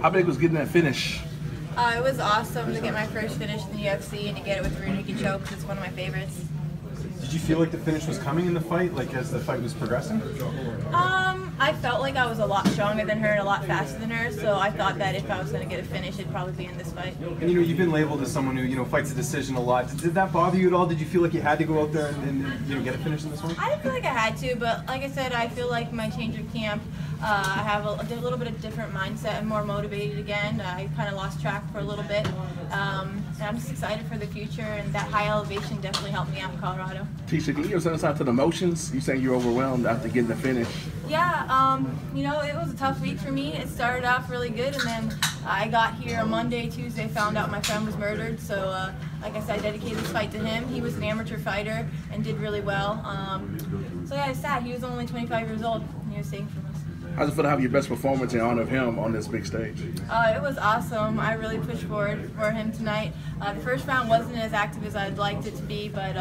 How big was getting that finish? It was awesome to get my first finish in the UFC and to get it with a rear naked choke because it's one of my favorites. Did you feel like the finish was coming in the fight, like as the fight was progressing? I felt like I was a lot stronger than her and a lot faster than her, so I thought that if I was going to get a finish, it'd probably be in this fight. And you've been labeled as someone who fights a decision a lot. Did that bother you at all? Did you feel like you had to go out there and get a finish in this one? I didn't feel like I had to, but like I said, I feel like my change of camp, I have a little bit of different mindset. I'm more motivated again. I kind of lost track for a little bit. And I'm just excited for the future, and that high elevation definitely helped me out in Colorado. Tecia, can you give us insight to the emotions? You saying you're overwhelmed after getting the finish? Yeah, it was a tough week for me. It started off really good, and then I got here on Monday, Tuesday, found out my friend was murdered. So, like I said, I dedicated this fight to him. He was an amateur fighter and did really well. So yeah, it's sad. He was only 25 years old, and he was taken from us. How's it feel to have your best performance in honor of him on this big stage? It was awesome. I really pushed forward for him tonight. The first round wasn't as active as I'd liked it to be, but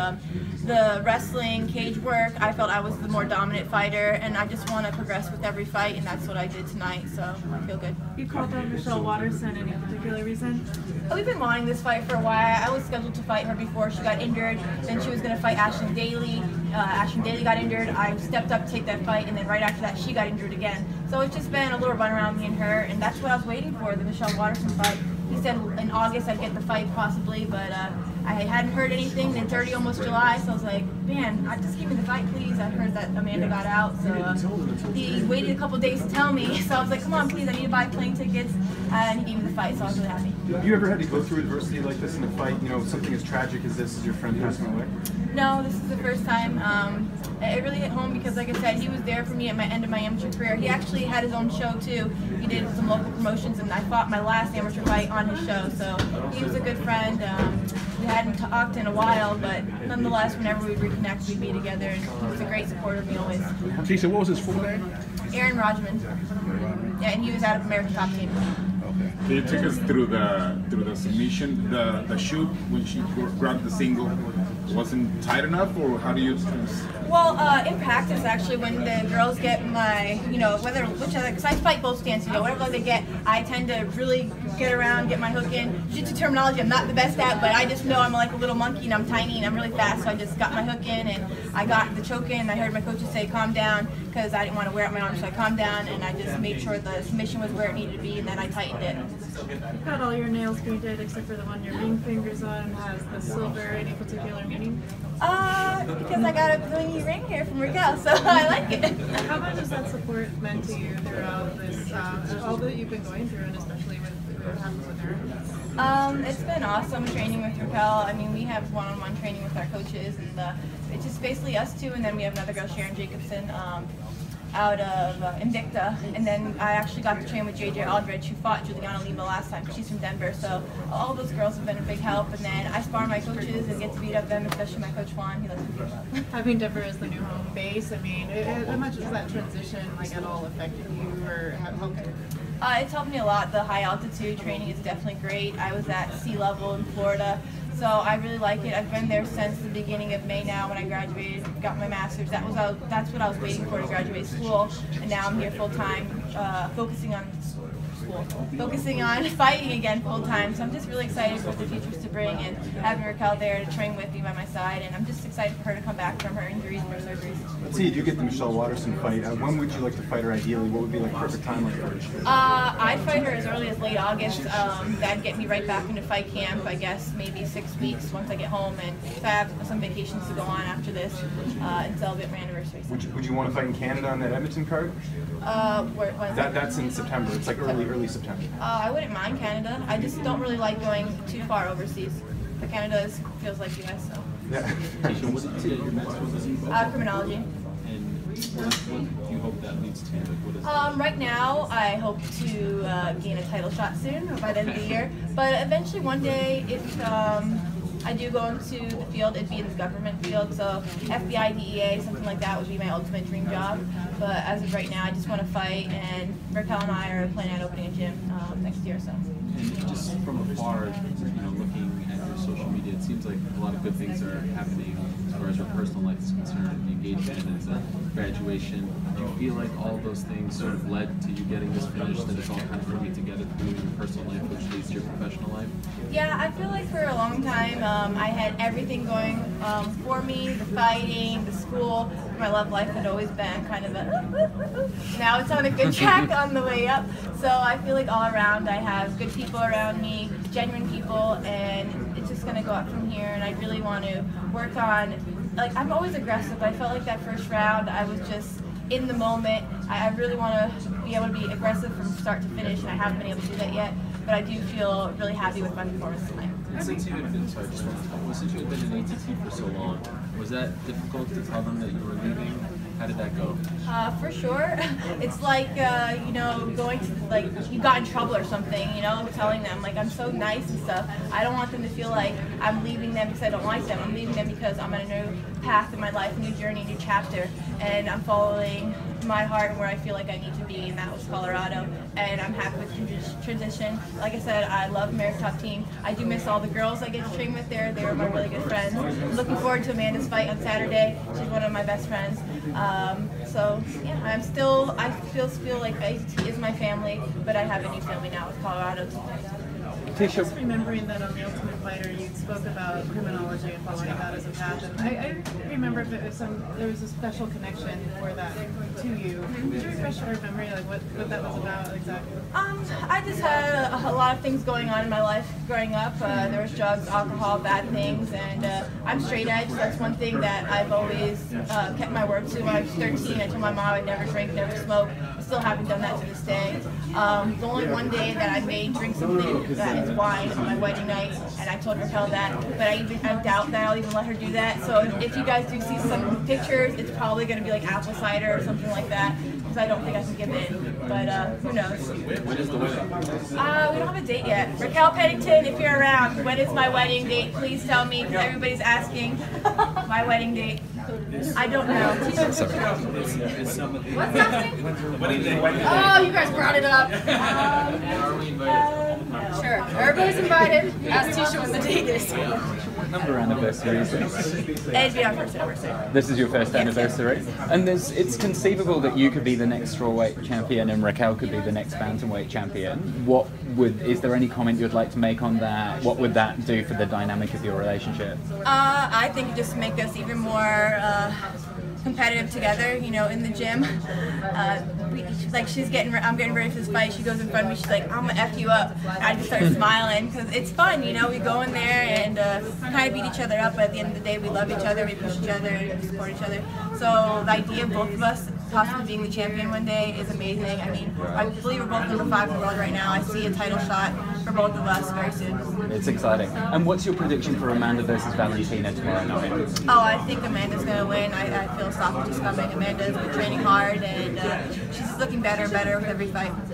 the wrestling, cage work, I felt I was the more dominant fighter, and I just want to progress with every fight, and that's what I did tonight, so I feel good. You called out Michelle Watterson, any particular reason? We've been wanting this fight for a while. I was scheduled to fight her before she got injured. Then she was going to fight Ashlyn Daly. Ashlyn Daly got injured. I stepped up to take that fight, and then right after that, she got injured again. So it's just been a little run around me and her, and that's what I was waiting for, the Michelle Watterson fight. He said in August I'd get the fight possibly, but I hadn't heard anything. It's already almost July, so I was like, man, just give me the fight, please. I heard that Amanda got out, so he waited a couple days to tell me. So I was like, come on, please, I need to buy plane tickets, and he gave me the fight, so I was really happy. Have you ever had to go through adversity like this in a fight? Something as tragic as this, as your friend passing away? No, this is the first time. It really hit home because, like I said, he was there for me at my end of my amateur career. He actually had his own show too. He did some local promotions, and I fought my last amateur fight on his show. So he was a good friend. We hadn't talked in a while, but nonetheless, whenever we reconnect, we'd be together. And he was a great supporter of me always. Tecia, what was his full name? Aaron Rodgman. Yeah, and he was out of American Top Team. Can you take us through the submission, the shoot when she grabbed the single wasn't tight enough, or how do you? Well, in practice, actually, when the girls get my, because I fight both stances, whatever they get, I tend to really get around, get my hook in. Jiu-jitsu terminology, I'm not the best at, but I just know I'm like a little monkey and I'm tiny and I'm really fast, so I just got my hook in and I got the choke in. I heard my coaches say, calm down, because I didn't want to wear out my arm, so I calmed down and I just made sure the submission was where it needed to be, and then I tightened it. You've got all your nails painted except for the one your ring finger's on. Has the silver any particular meaning? Because I got a blingy ring here from Raquel, so I like it. How much has that support meant to you throughout this, all that you've been going through, and especially with what happens with her? It's been awesome training with Raquel. I mean, we have one-on-one training with our coaches, and it's just basically us two, and then we have another girl, Sharon Jacobson, out of Invicta, and then I actually got to train with JJ Aldridge, who fought Juliana Lima last time. She's from Denver, so all those girls have been a big help. And then I spar my coaches and get to beat up them, especially my coach Juan. He likes to beat them up. Having Denver as the new home base, I mean, how much has that transition at all affected you, or helped you? It's helped me a lot. The high altitude training is definitely great. I was at sea level in Florida, so I really like it. I've been there since the beginning of May now when I graduated, got my master's. That's what I was waiting for to graduate school, and now I'm here full time, focusing on fighting again full time. So I'm just really excited for the futures to bring, and having Raquel there to train with me by my side, and I'm just excited for her to come back from her injuries and her surgeries. Let's see, you get the Michelle Watterson fight. When would you like to fight her ideally? What would be like perfect timeline for her? I'd fight her as early as late August. That'd get me right back into fight camp, I guess maybe 6 weeks once I get home, and if I have some vacations to go on after this and celebrate my anniversary. Would you want to fight in Canada on that Edmonton card? That's in September. It's like early September. I wouldn't mind Canada. I just don't really like going too far overseas. But Canada feels like US, so. Yeah. What did your master's criminology. And what do you hope that leads to? What is right now, I hope to gain a title shot soon, by the end of the year. But eventually, one day, if I do go into the field, it'd be in the government field, so FBI, DEA, something like that would be my ultimate dream job. But as of right now, I just want to fight, and Raquel and I are planning on opening a gym next year. So. And just from afar, looking at your social media, it seems like a lot of good things are happening as far as your personal life is concerned, the engagement and graduation. Do you feel like all those things sort of led to you getting this finish, that it's all kind of coming together through personal life which leads to your professional life? Yeah, I feel like for a long time I had everything going for me, the fighting, the school. My love life had always been kind of a now it's on a good track on the way up. So I feel like all around I have good people around me, genuine people, and it's just going to go up from here. And I really want to work on, like, I'm always aggressive. I felt like that first round I was just in the moment. I really want to be able to be aggressive from start to finish, and I haven't been able to do that yet. But I do feel really happy with my performance tonight. Since you had been, since you had been in ATT for so long, was that difficult to tell them that you were leaving? How did that go? For sure. It's like, you know, going to, like, you got in trouble or something, you know, telling them, like, I'm so nice and stuff. I don't want them to feel like I'm leaving them because I don't like them. I'm leaving them because I'm on a new path in my life, new journey, new chapter, and I'm following my heart and where I feel like I need to be, and that was Colorado. And I'm happy with the transition. Like I said, I love America's Top Team. I do miss all the girls I get to train with there. They were my really good friends. I'm looking forward to Amanda's fight on Saturday. She's one of my best friends. So yeah, I feel like ATT is my family, but I have a new family now with Colorado. Just remembering that on The Ultimate Fighter, you spoke about criminology and following that as a path, and I remember if it was there was a special connection for that to you. Could you refresh our memory, like what that was about exactly? I just had a lot of things going on in my life growing up. There was drugs, alcohol, bad things, and I'm straight edge. So that's one thing that I've always kept my word to. When I was 13, I told my mom I'd never drink, never smoke. I still haven't done that to this day. The only one day that I may drink something that is wine on my wedding night, and I told Raquel that, but I doubt that I'll even let her do that. So if you guys do see some pictures, it's probably going to be like apple cider or something like that, because I don't think I can give in, but who knows. When is the wedding? We don't have a date yet. Raquel Pennington, if you're around, when is my wedding date? Please tell me, because everybody's asking my wedding date. I don't know. What's happening? Oh, you guys brought it up. Are we invited? Sure. Everybody's invited. Ask Tecia when the date is. What number anniversary is this? It'd be our first anniversary. This is your first anniversary? And it's conceivable that you could be the next strawweight champion and Raquel could be the next bantamweight champion. Is there any comment you'd like to make on that? What would that do for the dynamic of your relationship? I think it just make us even more competitive together, you know, in the gym. Like I'm getting ready for this fight. She goes in front of me. She's like, "I'm gonna f you up." And I just start smiling because it's fun, you know. We go in there and kind of beat each other up, but at the end of the day, we love each other, we push each other, and we support each other. So the idea of both of us possibly being the champion one day is amazing. I mean, I believe we're both number 5 in the world right now. I see a title shot for both of us very soon. It's exciting. And what's your prediction for Amanda versus Valentina tomorrow night? Oh, I think Amanda's going to win. I feel stoppage is coming. Amanda's been training hard, and she's looking better and better with every fight.